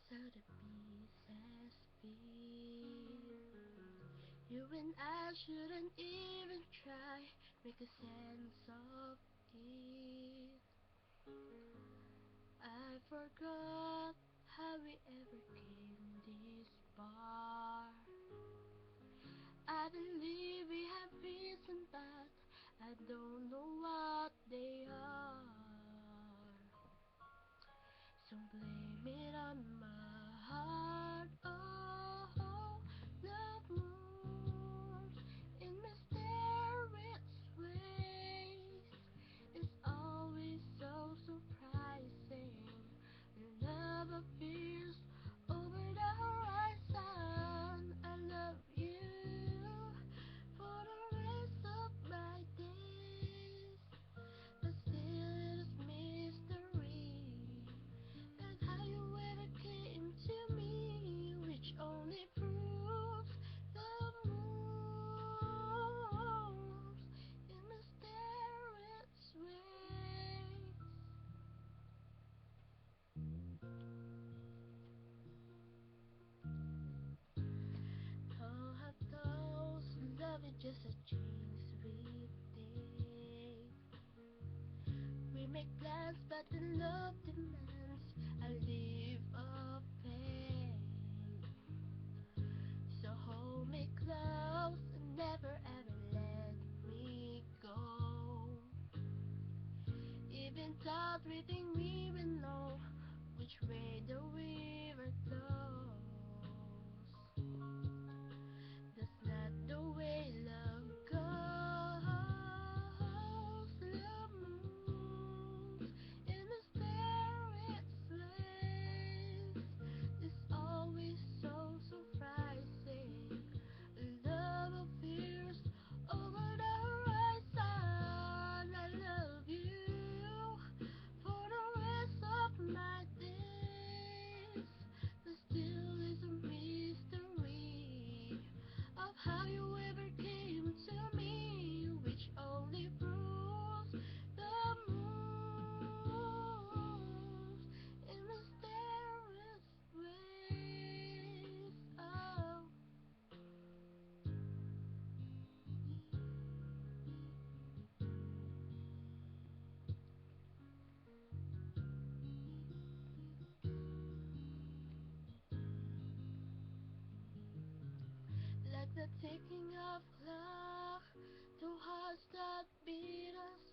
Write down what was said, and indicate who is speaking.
Speaker 1: So the pieces fit. You and I shouldn't even try make a sense of it. I forgot how we ever came this far. I believe we have reason, but I don't know what they are. So blame it on my heart. Oh, love moves in mysterious ways. It's always so surprising. Love appears over the horizon. I love you for the rest of my days. But still it's mystery. And how you ever came to me, which only proves the moves in mysterious ways. Oh, how those love is just a chance we take. We make plans, but when love demands, I live of pain. So hold me close and never ever let me go. Even though we think we will know which way the river flows. That's not the way love goes. Love moves in mysterious ways. It's always so surprising. Love appears over the horizon. I love you for the rest of my days. But still is a mystery of how you ever came to me, which only proves the moves in mysterious ways. Oh. Like the ticking of clock, two hearts that beat us